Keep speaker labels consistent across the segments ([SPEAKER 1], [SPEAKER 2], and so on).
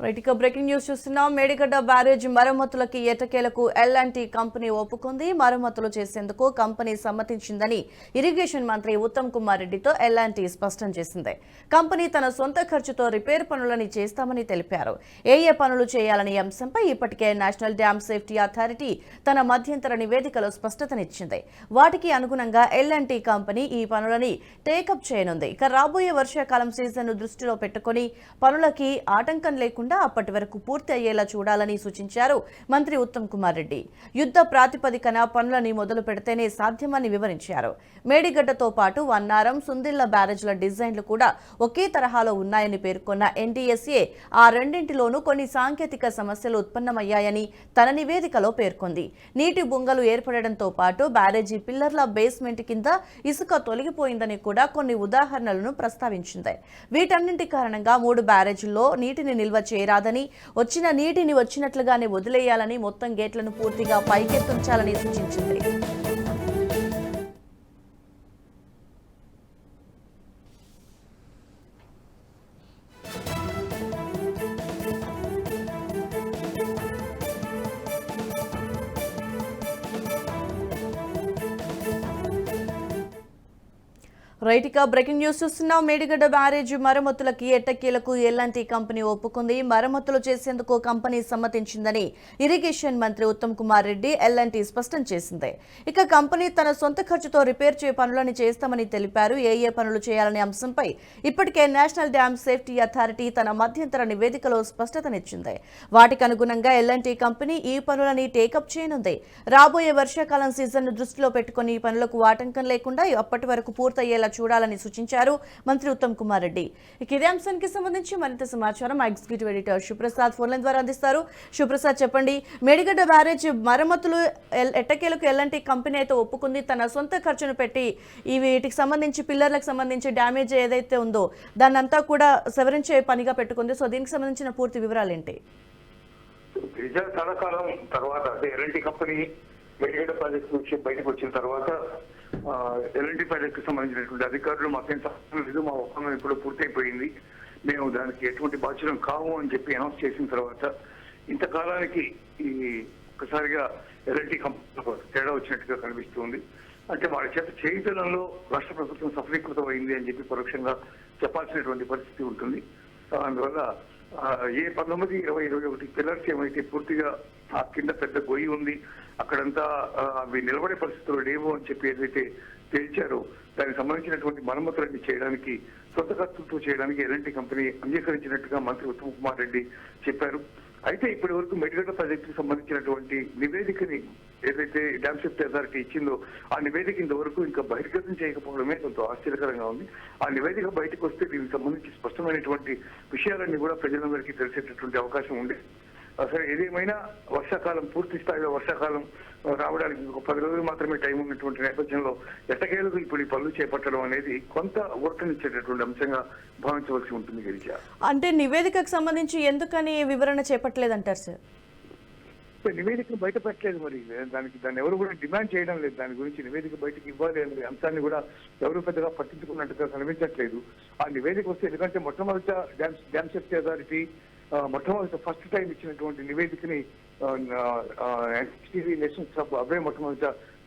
[SPEAKER 1] Right ఇక breaking news చూస్తున్నాం. Medigadda barrage మరమ్మతులకి ఎట్టకేలకు L&T కంపెనీ ఒప్పుకుంది. మరమ్మతులు చేసేందుకు కంపెనీ సమ్మతించిందని ఇరిగేషన్ మంత్రి ఉత్తమ్ కుమార్ రెడ్డితో L&T స్పష్టం చేసింది. కంపెనీ తన సొంత ఖర్చుతో రిపేర్ పనులని చేస్తామని తెలిపారు. ఏ పనులు చేయాలనే అంశంపై ఇప్పటికే నేషనల్ డ్యామ్ సేఫ్టీ అథారిటీ తన మధ్యంతర నివేదికలో స్పష్టతనిచ్చింది. వాటికి అనుగుణంగా L&T కంపెనీ ఈ పనులని టేకప్ చేయనుంది. ఇక రాబోయే వర్షాకాలం సీజన్ను దృష్టిలో పెట్టుకుని పనులకి ఆటంకం లేకుండా అప్పటి వరకు పూర్తి అయ్యేలా చూడాలని సూచించారు మంత్రి ఉత్తమ్ కుమార్ రెడ్డి. యుద్ధ ప్రాతిపదికన పనులని మొదలు పెడితేనే సాధ్యమని వివరించారు. మేడిగడ్డతో పాటు వన్నారం, సుందిళ్ల బ్యారేజ్ల డిజైన్లు కూడా ఒకే తరహాలో ఉన్నాయని పేర్కొన్న NDSA ఆ రెండింటిలోనూ కొన్ని సాంకేతిక సమస్యలు ఉత్పన్నమయ్యాయని తన నివేదికలో పేర్కొంది. నీటి బుంగలు ఏర్పడడంతో పాటు బ్యారేజీ పిల్లర్ల బేస్మెంట్ కింద ఇసుక తొలగిపోయిందని కూడా కొన్ని ఉదాహరణలను ప్రస్తావించింది. వీటన్నింటి కారణంగా 3 బ్యారేజీల్లో నీటిని నిల్వ చేయరాదని, వచ్చిన నీటిని వచ్చినట్లుగానే వదిలేయాలని, మొత్తం గేట్లను పూర్తిగా పైకెత్తుంచాలని సూచించింది. రైట్ ఇక బ్రేకింగ్ న్యూస్ చూస్తున్నాం. మేడిగడ్డ బ్యారేజ్ మరమ్మతులకి ఎట్టకేలకు L&T కంపెనీ ఒప్పుకుంది. మరమ్మతులు చేసేందుకు కంపెనీ సమ్మతించిందని ఇరిగేషన్ మంత్రి ఉత్తమ్ కుమార్ రెడ్డి L&T స్పష్టం చేసింది. ఇక కంపెనీ తన సొంత ఖర్చుతో రిపేర్ చేయ పనులని చేస్తామని తెలిపారు. ఏ పనులు చేయాలనే అంశంపై ఇప్పటికే నేషనల్ డ్యామ్ సేఫ్టీ అథారిటీ తన మధ్యంతర నివేదికలో స్పష్టతనిచ్చింది. వాటికి అనుగుణంగా L&T కంపెనీ ఈ పనులని టేకప్ చేయనుంది. రాబోయే వర్షాకాలం సీజన్ను దృష్టిలో పెట్టుకుని ఈ పనులకు ఆటంకం లేకుండా అప్పటి వరకు పూర్తయ్యేలా చూడాలని సూచించారు మంత్రి ఉత్తమ్ కుమార్ రెడ్డి. ఇక ఇదే అంశానికి సంబంధించి మరింత సమాచారం మా ఎగ్జిక్యూటివ్ ఎడిటర్ శివప్రసాద్ ఫోన్లైన్ ద్వారా అందిస్తారు. శివప్రసాద్, చెప్పండి, మేడిగడ్డ బ్యారేజ్ మరమ్మతులు ఎట్టకేలకు L&T కంపెనీ అయితే ఒప్పుకుంది. తన సొంత ఖర్చును పెట్టి వీటికి సంబంధించి పిల్లర్లకు సంబంధించి డ్యామేజ్ ఏదైతే ఉందో దాన్ని అంతా కూడా సవరించే పనిగా పెట్టుకుంది. సో దీనికి సంబంధించిన పూర్తి వివరాలు ఏంటి?
[SPEAKER 2] చాలా కాలం తర్వాత L&T కంపెనీ మేడిగడ్డ ప్రాజెక్ట్ నుంచి బయటకు వచ్చిన తర్వాత L&T ప్రాజెక్ట్ కి సంబంధించినటువంటి అధికారులు మాకేం సంబంధం లేదు, మా ఒప్పందం ఇప్పుడు పూర్తయిపోయింది, మేము దానికి ఎటువంటి బాధ్యతం కాము అని చెప్పి అనౌన్స్ చేసిన తర్వాత ఇంతకాలానికి ఈ ఒక్కసారిగా L&T కంపెనీ తేడా వచ్చినట్టుగా కనిపిస్తుంది. అంటే వాళ్ళ చేత చేయుతనంలో రాష్ట్ర ప్రభుత్వం సఫలీకృతం అయింది అని చెప్పి పరోక్షంగా చెప్పాల్సినటువంటి పరిస్థితి ఉంటుంది. అందువల్ల 19, 20, 21 పిల్లర్స్ ఏమైతే పూర్తిగా ఆ కింద పెద్ద గొయ్యి ఉంది, అక్కడంతా అవి నిలబడే పరిస్థితులు లేవు అని చెప్పి ఏదైతే తేల్చారో దానికి సంబంధించినటువంటి మరమ్మతులన్నీ చేయడానికి సొంత ఖర్చులతో చేయడానికి L&T కంపెనీ అంగీకరించినట్టుగా మంత్రి ఉత్తమ్ కుమార్ రెడ్డి చెప్పారు. అయితే ఇప్పటి వరకు మేడిగడ్డ ప్రాజెక్టుకు సంబంధించినటువంటి నివేదికని ఏదైతే డ్యామ్ సేఫ్టీ అథారిటీ ఇచ్చిందో ఆ నివేదిక ఇంతవరకు ఇంకా బహిర్గతం చేయకపోవడమే కొంత ఆశ్చర్యకరంగా ఉంది. ఆ నివేదిక బయటకు వస్తే దీనికి సంబంధించి స్పష్టమైనటువంటి విషయాలన్నీ కూడా ప్రజలందరికీ తెలిసేటటువంటి అవకాశం ఉంది. అసలు ఏదేమైనా వర్షాకాలం పూర్తి స్థాయిలో వర్షాకాలం రావడానికి ఒక 10 రోజులు మాత్రమే టైం ఉన్నటువంటి నేపథ్యంలో ఎట్టకేలకు ఇప్పుడు ఈ పనులు చేపట్టడం అనేది కొంత ఊరటనిచ్చేటటువంటి అంశంగా భావించవలసి ఉంటుంది. గిరిజ,
[SPEAKER 1] అంటే నివేదికకు సంబంధించి ఎందుకని వివరణ చేపట్టలేదంటారు సార్?
[SPEAKER 2] నివేదికను బయట పెట్టలేదు, మరి దాన్ని ఎవరు కూడా డిమాండ్ చేయడం లేదు. దాని గురించి నివేదిక బయటకు ఇవ్వాలి అనే అంశాన్ని కూడా ఎవరు పెద్దగా పట్టించుకున్నట్టుగా కనిపించట్లేదు. ఆ నివేదిక వస్తే, ఎందుకంటే మొట్టమొదట డ్యామ్ సేఫ్టీ అథారిటీ మొట్టమొదటి ఫస్ట్ టైం ఇచ్చినటువంటి నివేదికని నేషనల్ క్లబ్ అవే మొట్టమొదట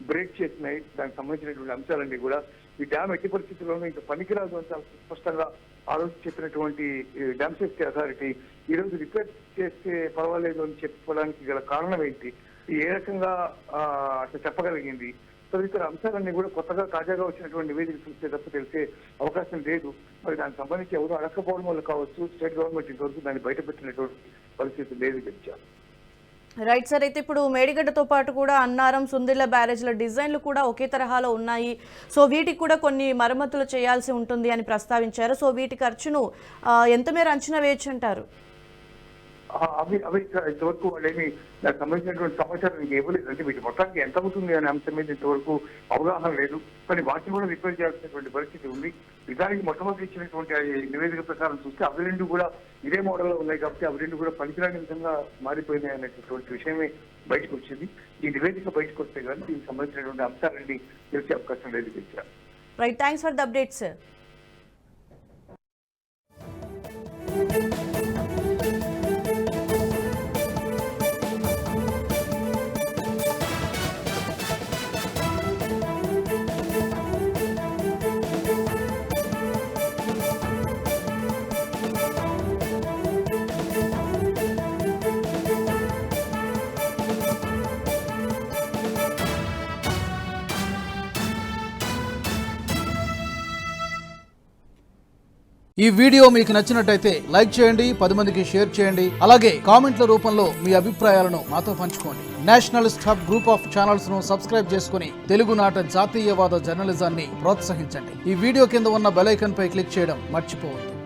[SPEAKER 2] బ్రేక్ చేసినాయి. దానికి సంబంధించినటువంటి అంశాలన్నీ కూడా ఈ డ్యామ్ ఎట్టి పరిస్థితుల్లోనూ ఇంకా పనికిరాదు అని స్పష్టంగా ఆ రోజు చెప్పినటువంటి డ్యామ్ సేఫ్టీ అథారిటీ ఈ రోజు రిపేర్ చేస్తే పర్వాలేదు అని చెప్పుకోవడానికి గల కారణం ఏంటి, ఏ రకంగా అట్లా చెప్పగలిగింది, తదితర అంశాలన్నీ కూడా కొత్తగా తాజాగా వచ్చినటువంటి నివేదిక చూస్తే తప్ప తెలిసే అవకాశం లేదు. మరి దానికి సంబంధించి ఎవరు అడగకపోవడం వల్ల కావచ్చు, స్టేట్ గవర్నమెంట్ ఇంతవరకు దాన్ని బయట పెట్టినటువంటి పరిస్థితి లేదు. గెలిచారు.
[SPEAKER 1] రైట్ సార్, అయితే ఇప్పుడు మేడిగడ్డతో పాటు కూడా అన్నారం, సుందిళ్ల బ్యారేజ్ల డిజైన్లు కూడా ఒకే తరహాలో ఉన్నాయి. సో వీటికి కూడా కొన్ని మరమ్మతులు చేయాల్సి ఉంటుంది అని ప్రస్తావించారు. సో వీటి ఖర్చును ఎంత మేర అంచనా వేయచ్చు అంటారు?
[SPEAKER 2] అవి ఇంతవరకు వాళ్ళేమి దానికి సంబంధించినటువంటి సమాచారం ఇవ్వలేదు. అంటే వీటి మొత్తానికి ఎంత అవుతుంది అనే అంశం మీద ఇంతవరకు అవగాహన లేదు. కానీ వాటిని కూడా రిపేర్ చేయాల్సినటువంటి పరిస్థితి ఉంది. నిజానికి మొట్టమొదటి ఇచ్చినటువంటి నివేదిక ప్రకారం చూస్తే అవి రెండు కూడా ఇదే మోడల్లో ఉన్నాయి కాబట్టి అవి రెండు కూడా పనికిరాని విధంగా మారిపోయినాయి అనేటటువంటి విషయమే బయటకు వచ్చింది. ఈ నివేదిక బయటకు వస్తే కానీ దీనికి సంబంధించినటువంటి అంశాలన్నీ తెలిసే అవకాశం లేదు.
[SPEAKER 1] Right, thanks for the update sir.
[SPEAKER 3] ఈ వీడియో మీకు నచ్చినట్టయితే లైక్ చేయండి, 10 మందికి షేర్ చేయండి. అలాగే కామెంట్ల రూపంలో మీ అభిప్రాయాలను మాతో పంచుకోండి. Nationalist hub group of channels ను సబ్స్క్రైబ్ చేసుకుని తెలుగునాట జాతీయవాద జర్నలిజాన్ని ప్రోత్సహించండి. ఈ వీడియో కింద ఉన్న బెల్ ఐకాన్ పై క్లిక్ చేయడం మర్చిపోవద్దు.